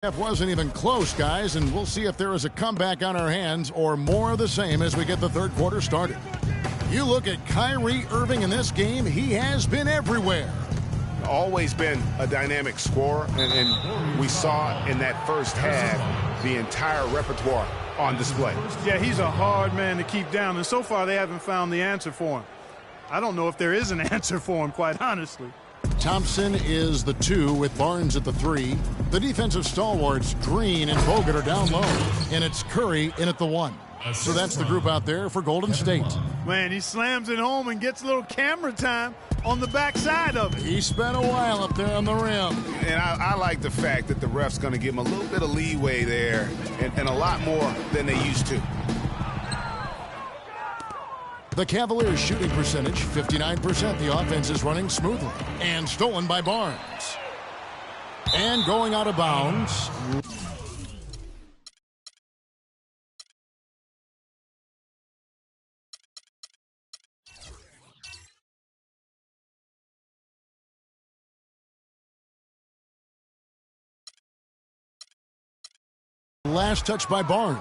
Half wasn't even close, guys, and we'll see if there is a comeback on our hands or more of the same as we get the third quarter started. You look at Kyrie Irving in this game, he has been everywhere. Always been a dynamic scorer, and we saw in that first half the entire repertoire on display. Yeah, he's a hard man to keep down, and so far they haven't found the answer for him. I don't know if there is an answer for him, quite honestly. Thompson is the 2 with Barnes at the 3. The defensive stalwarts, Green and Bogut, are down low, and it's Curry in at the 1. So that's the group out there for Golden State. Man, he slams it home and gets a little camera time on the backside of it. He spent a while up there on the rim. And I like the fact that the ref's going to give him a little bit of leeway there and a lot more than they used to. The Cavaliers' shooting percentage, 59%. The offense is running smoothly. And stolen by Barnes. And going out of bounds. Last touch by Barnes.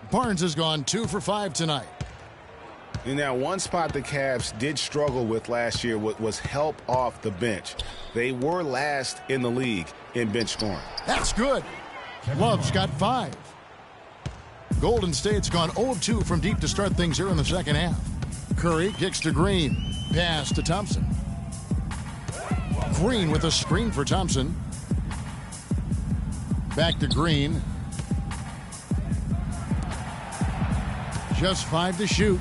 Barnes has gone 2 for 5 tonight. In that one spot the Cavs did struggle with last year was help off the bench. They were last in the league in bench scoring. That's good. Love's got 5. Golden State's gone 0-2 from deep to start things here in the second half. Curry kicks to Green. Pass to Thompson. Green with a screen for Thompson. Back to Green. Just 5 to shoot.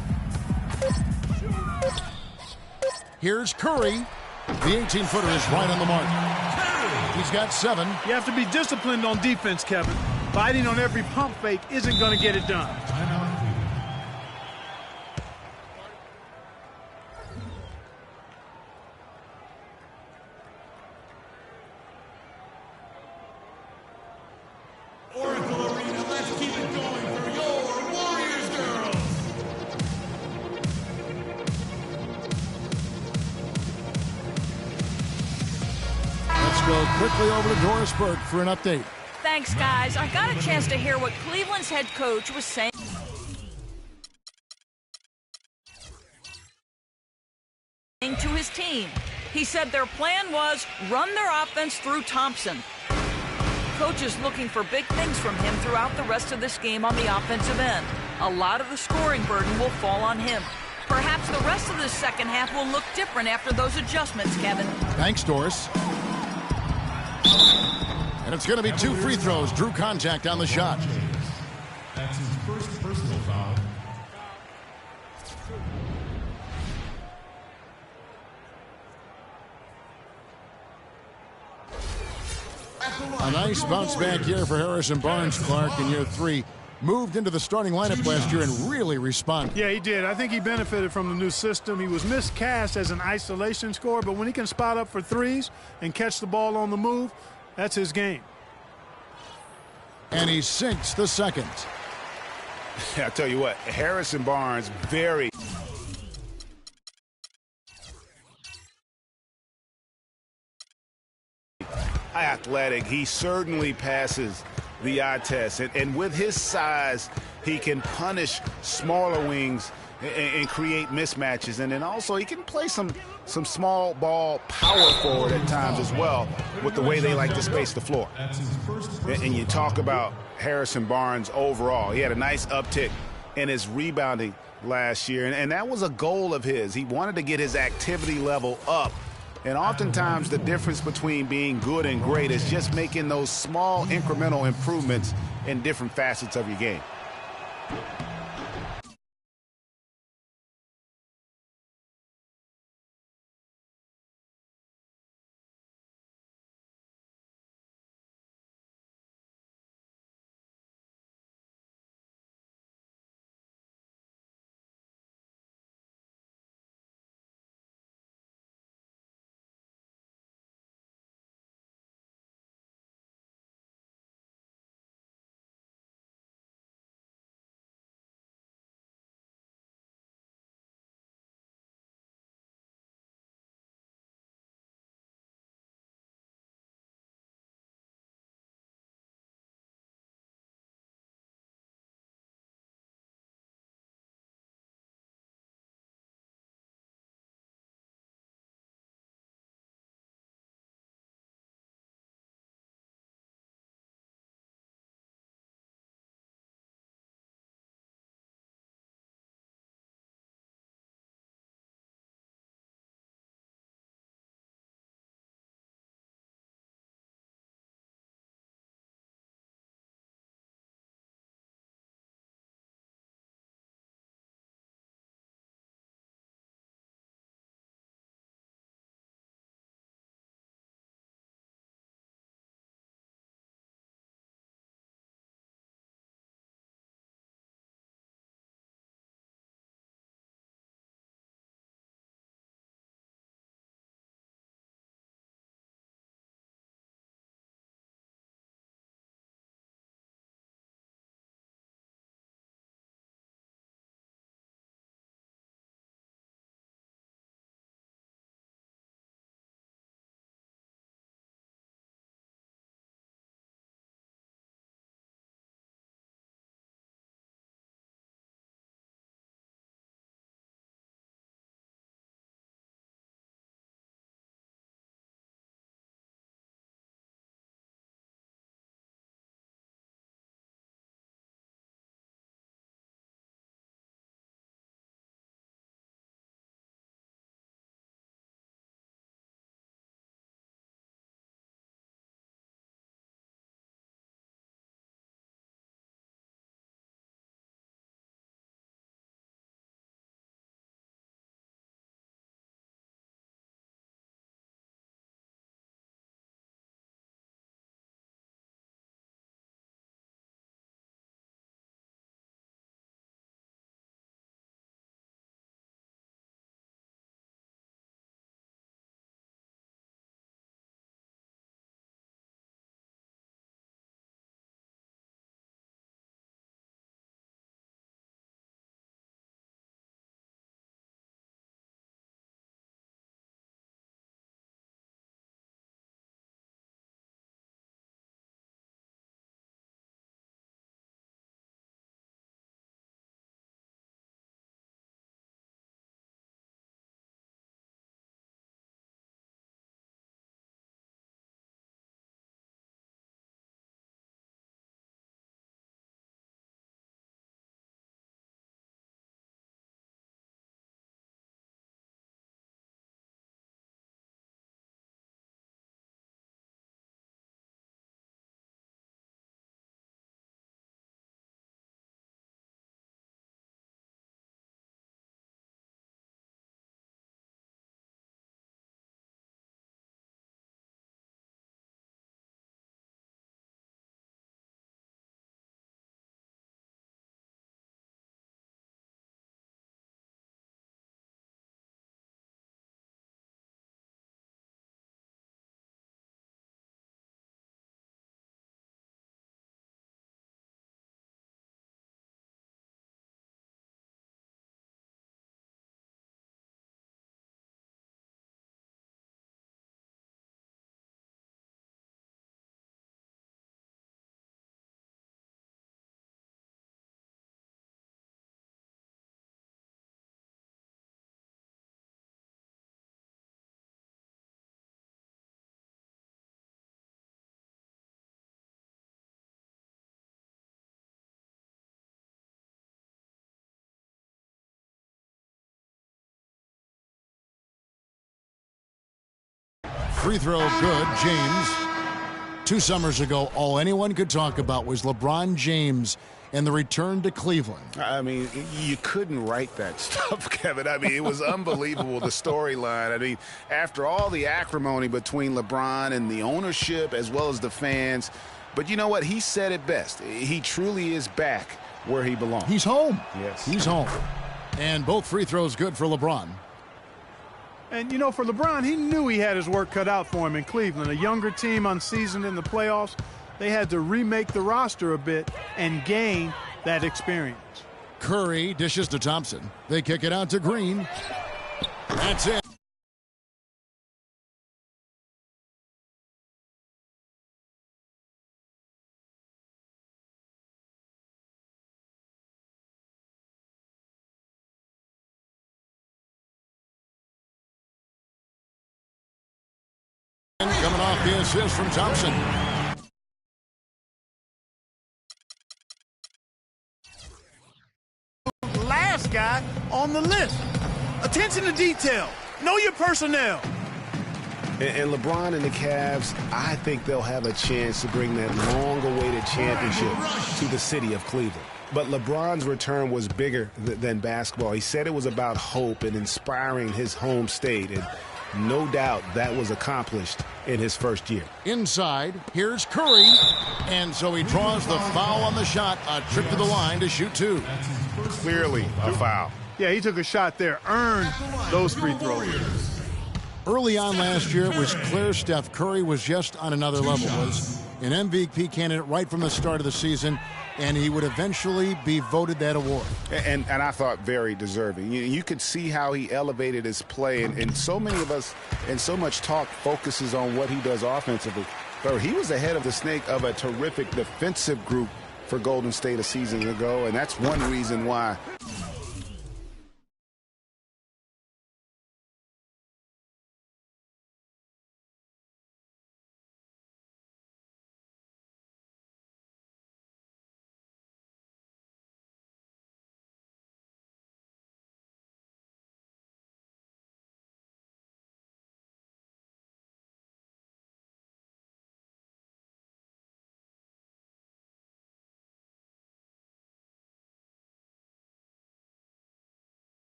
Here's Curry. The 18-footer is right on the mark. He's got 7. You have to be disciplined on defense, Kevin. Biting on every pump fake isn't going to get it done. Go quickly over to Doris Burke for an update. Thanks, guys. I got a chance to hear what Cleveland's head coach was saying to his team. He said their plan was run their offense through Thompson. Coach is looking for big things from him throughout the rest of this game on the offensive end. A lot of the scoring burden will fall on him. Perhaps the rest of the second half will look different after those adjustments, Kevin. Thanks, Doris. And it's going to be 2 free throws. Drew contact on the shot. That's his first personal foul. A nice bounce back here for Harrison Barnes, Clark, in year 3. Moved into the starting lineup last year and really responded. Yeah, he did. I think he benefited from the new system. He was miscast as an isolation scorer, but when he can spot up for threes and catch the ball on the move, that's his game. And he sinks the second. I tell you what, Harrison Barnes, very athletic. He certainly passes the eye test, and with his size he can punish smaller wings and create mismatches, and then also he can play some small ball power forward at times as well with the way they like to space the floor. And you talk about Harrison Barnes overall, he had a nice uptick in his rebounding last year, and that was a goal of his. He wanted to get his activity level up. And oftentimes the difference between being good and great is just making those small incremental improvements in different facets of your game. free throw good. James. 2 summers ago, all anyone could talk about was LeBron James and the return to Cleveland. I mean, you couldn't write that stuff, Kevin. I mean, it was unbelievable, the storyline. I mean, after all the acrimony between LeBron and the ownership as well as the fans, but you know what? He said it best. He truly is back where he belongs. He's home. Yes. He's home. And both free throws good for LeBron. And, you know, for LeBron, he knew he had his work cut out for him in Cleveland. A younger team, unseasoned in the playoffs. They had to remake the roster a bit and gain that experience. Curry dishes to Thompson. They kick it out to Green. That's it. Coming off the assist from Thompson. Last guy on the list. Attention to detail. Know your personnel. And LeBron and the Cavs, I think they'll have a chance to bring that long-awaited championship to the city of Cleveland. But LeBron's return was bigger than basketball. He said it was about hope and inspiring his home state. And no doubt that was accomplished in his first year. Inside, here's Curry. And so he draws the foul on the shot. A trip to the line to shoot 2. Clearly a foul. Yeah, he took a shot there, earned those free throws. Early on last year, it was clear Steph Curry was just on another level. Was an MVP candidate right from the start of the season, and he would eventually be voted that award. And I thought very deserving. You could see how he elevated his play, and so many of us and so much talk focuses on what he does offensively. But he was ahead of the snake of a terrific defensive group for Golden State a season ago, and that's one reason why.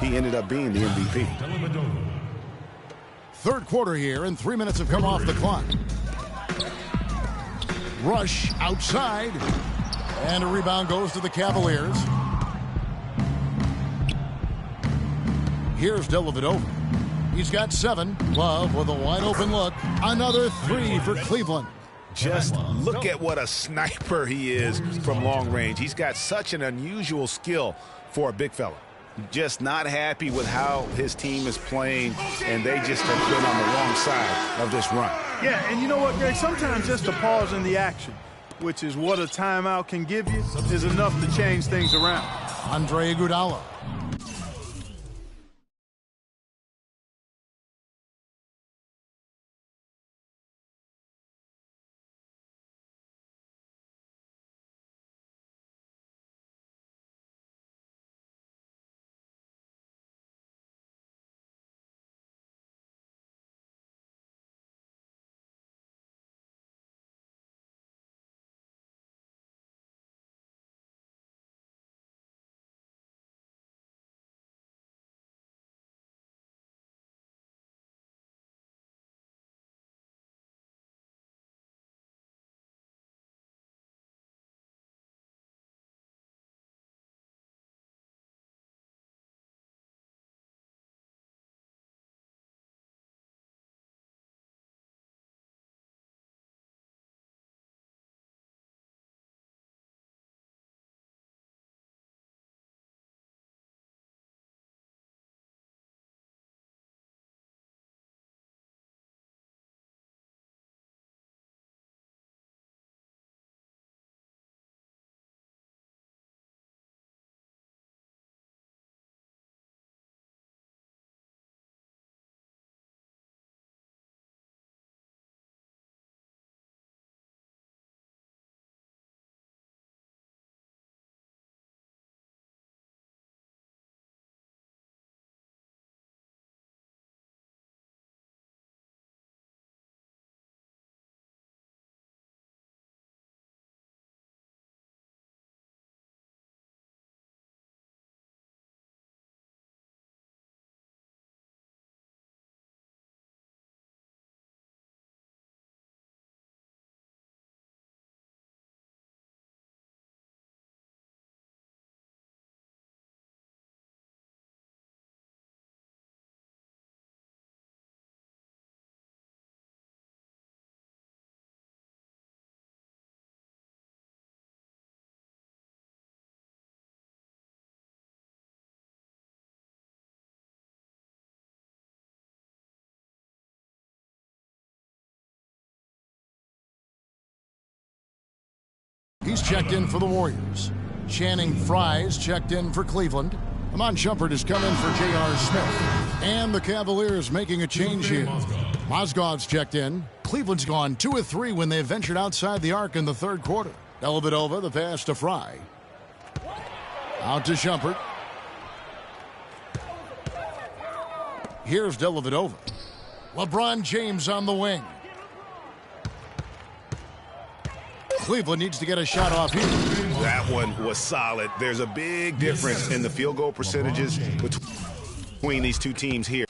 He ended up being the MVP. Third quarter here, and 3 minutes have come off the clock. Rush outside, and a rebound goes to the Cavaliers. Here's Dellavedova. He's got 7. Love with a wide open look. Another 3 for Cleveland. Just look at what a sniper he is from long range. He's got such an unusual skill for a big fella. Just not happy with how his team is playing, and they just have been on the wrong side of this run. Yeah, and you know what, Greg? Sometimes just a pause in the action, which is what a timeout can give you, is enough to change things around. Andre Iguodala. He's checked in for the Warriors. Channing Frye's checked in for Cleveland. Iman Shumpert has come in for J.R. Smith. And the Cavaliers making a change here. Mozgov's checked in. Cleveland's gone 2 of 3 when they ventured outside the arc in the third quarter. Dellavedova, the pass to Frye. Out to Shumpert. Here's Dellavedova. LeBron James on the wing. Cleveland needs to get a shot off here. That one was solid. There's a big difference in the field goal percentages between these two teams here.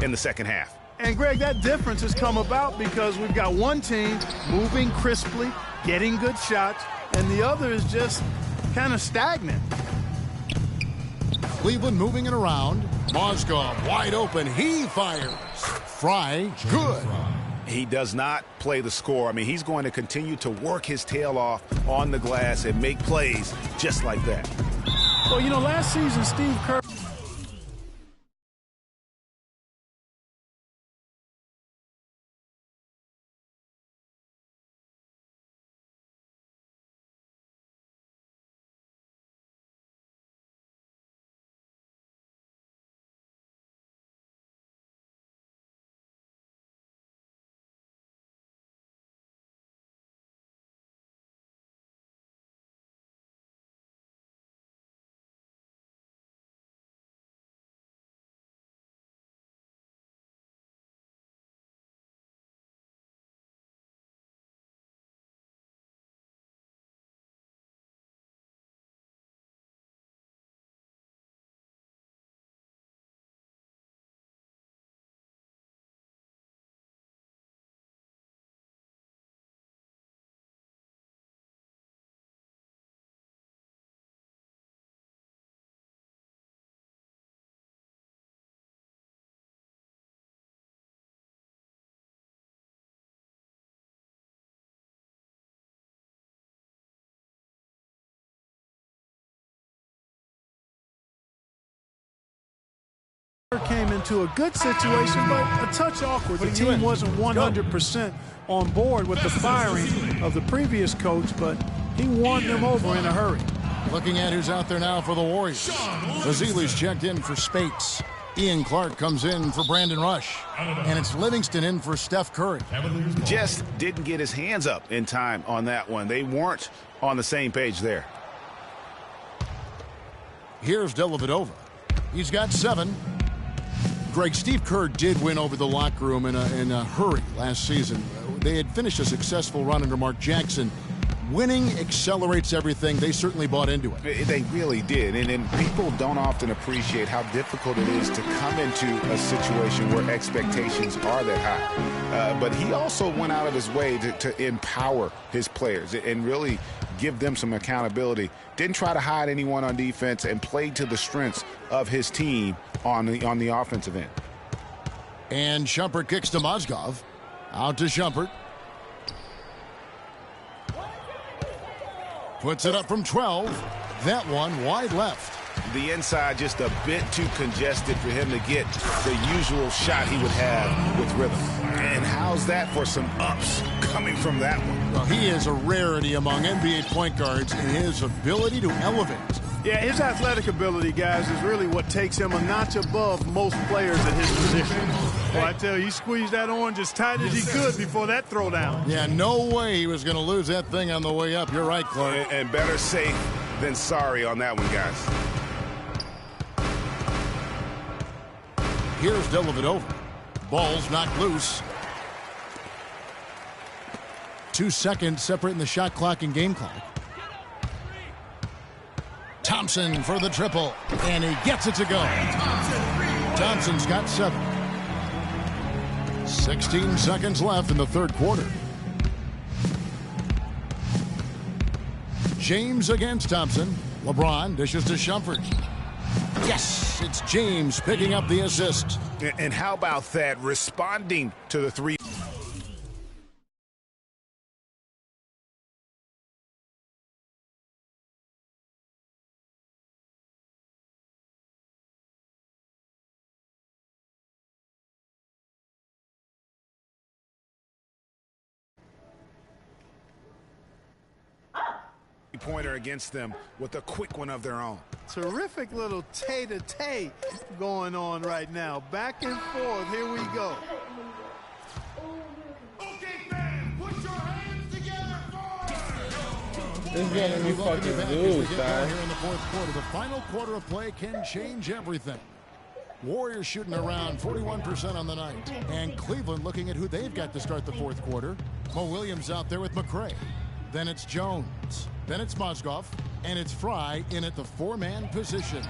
In the second half. And Greg, that difference has come about because we've got one team moving crisply, getting good shots, and the other is just kind of stagnant. Cleveland moving it around. Mozgov wide open. He fires. Fry, good. He does not play the score. I mean, he's going to continue to work his tail off on the glass and make plays just like that. Well, you know, last season, Steve Kerr. Came into a good situation, but a touch awkward. The team wasn't 100% on board with the firing of the previous coach, but he won them over in a hurry. Looking at who's out there now for the Warriors. Azili's checked in for Spates. Ian Clark comes in for Brandon Rush. And it's Livingston in for Steph Curry. Just didn't get his hands up in time on that one. They weren't on the same page there. Here's Dellavedova. He's got 7. Greg, Steve Kerr did win over the locker room in a hurry last season. They had finished a successful run under Mark Jackson. Winning accelerates everything. They certainly bought into it. They really did. And people don't often appreciate how difficult it is to come into a situation where expectations are that high. But he also went out of his way to empower his players and really give them some accountability. Didn't try to hide anyone on defense and played to the strengths of his team on the offensive end. And Shumpert kicks to Mozgov. Out to Shumpert. Puts it up from 12. That one wide left. The inside just a bit too congested for him to get the usual shot he would have with rhythm. And how's that for some ups coming from that one? Well, he is a rarity among NBA point guards in his ability to elevate. Yeah, his athletic ability, guys, is really what takes him a notch above most players at his position. Well, I tell you, he squeezed that orange as tight as he could before that throwdown. Yeah, no way he was going to lose that thing on the way up. You're right, Clark. And better safe than sorry on that one, guys. Here's Dellavedova. Ball's knocked loose. 2 seconds separating the shot clock and game clock. Thompson for the triple, and he gets it to go. Thompson's got 7. 16 seconds left in the third quarter. James against Thompson. LeBron dishes to Shumpert. Yes, it's James picking up the assist. And how about that, responding to the three. Pointer against them with a quick one of their own. Terrific little tay-to-tay going on right now. Back and forth. Here we go. Okay, fans, put your hands together for... This is gonna be fucking good, here in the fourth quarter. The final quarter of play can change everything. Warriors shooting around 41% on the night. And Cleveland looking at who they've got to start the fourth quarter. Mo Williams out there with McRae. Then it's Jones. Then it's Mozgov. And it's Fry in at the 4-man position.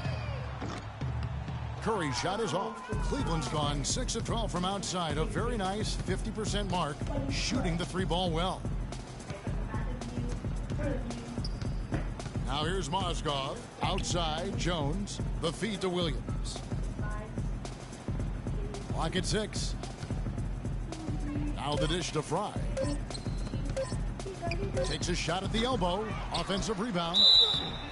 Curry's shot is off. Cleveland's gone 6 of 12 from outside. A very nice 50% mark. Shooting the 3-ball well. Now here's Mozgov. Outside, Jones. The feed to Williams. Clock at 6. Now the dish to Fry. Takes a shot at the elbow. Offensive rebound.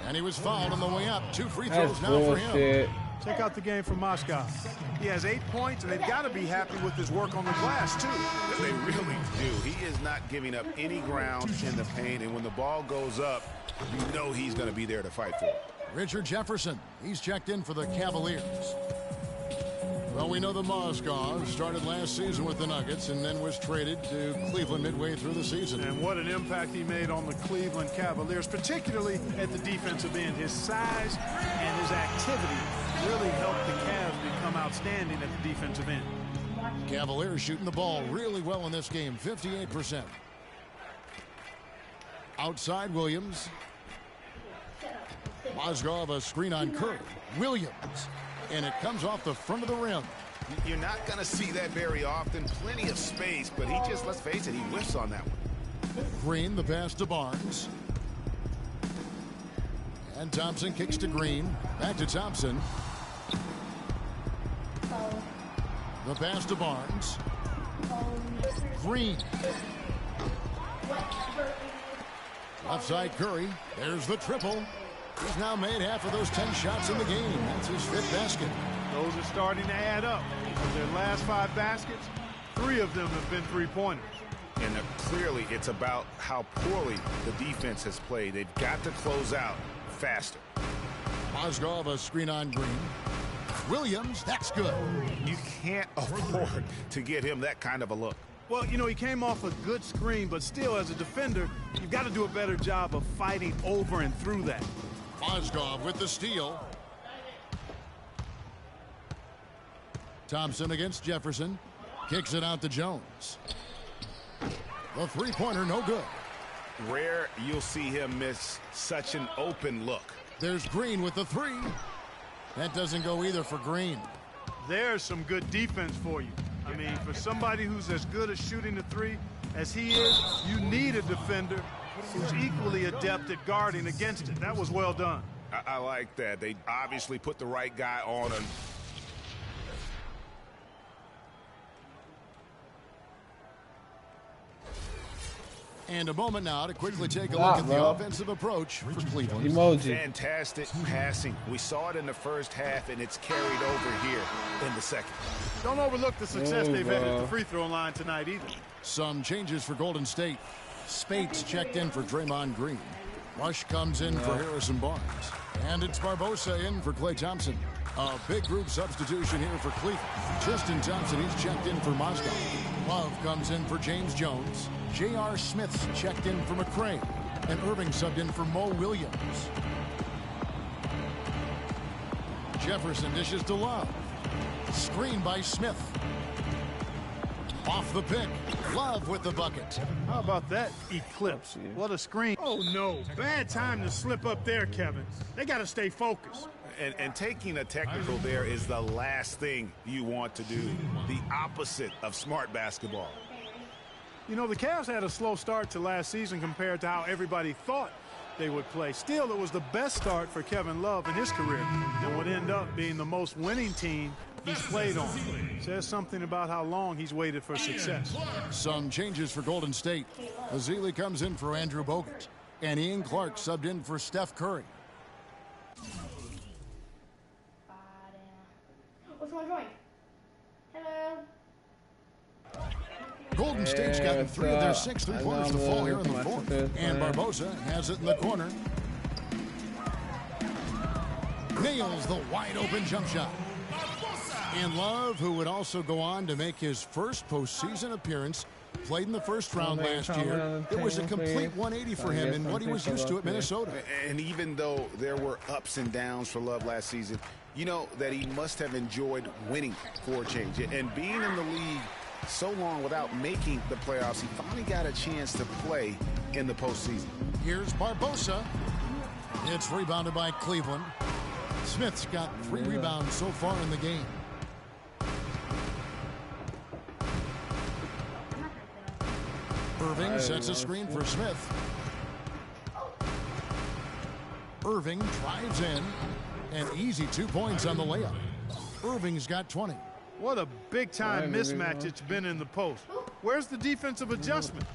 And he was fouled on the way up. 2 free throws now for him. Check out the game from Moscow. He has 8 points, and they've got to be happy with his work on the glass, too. They really do. He is not giving up any ground in the paint, and when the ball goes up, you know he's going to be there to fight for it. Richard Jefferson. He's checked in for the Cavaliers. Well, we know the Mozgov started last season with the Nuggets and then was traded to Cleveland midway through the season. And what an impact he made on the Cleveland Cavaliers, particularly at the defensive end. His size and his activity really helped the Cavs become outstanding at the defensive end. Cavaliers shooting the ball really well in this game, 58%. Outside Williams. Mozgov a screen on Curry. Williams. And it comes off the front of the rim. You're not going to see that very often. Plenty of space, but he just, let's face it, he whiffs on that one. Green, the pass to Barnes. And Thompson kicks to Green. Back to Thompson. The pass to Barnes. Green. Left side Curry. There's the triple. He's now made half of those 10 shots in the game. That's his 5th basket. Those are starting to add up. For their last 5 baskets, 3 of them have been three-pointers. And clearly it's about how poorly the defense has played. They've got to close out faster. Mozgov a screen on Green. Williams, that's good. You can't afford to get him that kind of a look. Well, you know, he came off a good screen, but still, as a defender, you've got to do a better job of fighting over and through that. Mozgov with the steal. Thompson against Jefferson. Kicks it out to Jones. The three-pointer, no good. Rare you'll see him miss such an open look. There's Green with the 3. That doesn't go either for Green. There's some good defense for you. I mean, for somebody who's as good at shooting the 3 as he is, you need a defender who's equally adept at guarding against it. That was well done. I like that. They obviously put the right guy on him. And a moment now to quickly take a look at the offensive approach for Cleveland. Fantastic passing. We saw it in the first half, and it's carried over here in the second. Don't overlook the success they've had at the free throw line tonight either. Some changes for Golden State. Spates checked in for Draymond Green. Rush comes in for Harrison Barnes. And it's Barbosa in for Klay Thompson. A big group substitution here for Cleveland. Tristan Thompson, he's checked in for Moscow. Love comes in for James Jones. J.R. Smith's checked in for McCray. And Irving subbed in for Mo Williams. Jefferson dishes to Love. Screen by Smith. Off the pick. Love with the bucket. How about that eclipse? What a screen. Oh, no. Bad time to slip up there, Kevin. They got to stay focused. And taking a technical there is the last thing you want to do. The opposite of smart basketball. You know, the Cavs had a slow start to last season compared to how everybody thought they would play. Still, it was the best start for Kevin Love in his career and would end up being the most winning team he's played on. Says something about how long he's waited for success. Some changes for Golden State. Azili comes in for Andrew Bogut. And Ian Clark subbed in for Steph Curry. What's my drink? Hello. Golden State's gotten 3 of their 6 three-pointers to fall here in the 4th. And Barbosa has it in the corner. Nails the wide-open jump shot. And Love, who would also go on to make his first postseason appearance, played in the first round last year. It was a complete 180 for him in what he was used to at Minnesota. And even though there were ups and downs for Love last season, you know that he must have enjoyed winning for a change. And being in the league so long without making the playoffs, he finally got a chance to play in the postseason. Here's Barbosa. It's rebounded by Cleveland. Smith's got 3 rebounds so far in the game. Irving sets a screen for Smith. Irving drives in. An easy 2 points on the layup. Irving's got 20. What a big-time mismatch it's been in the post. Where's the defensive adjustment?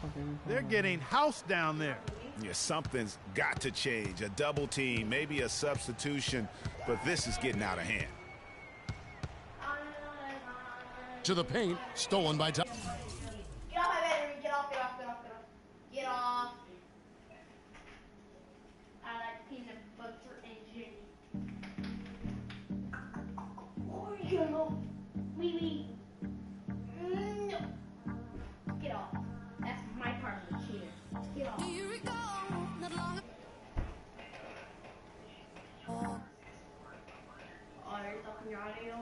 They're getting housed down there. Yeah, something's got to change. A double team, maybe a substitution, but this is getting out of hand. To the paint, stolen by Thompson. Get off my bedroom. Get off, get off, get off, get off. Get off. I like peanut butter and jelly. Original. Wee. No. Get off. That's my part of the cheater. Get off. Oh, you're talking your audio?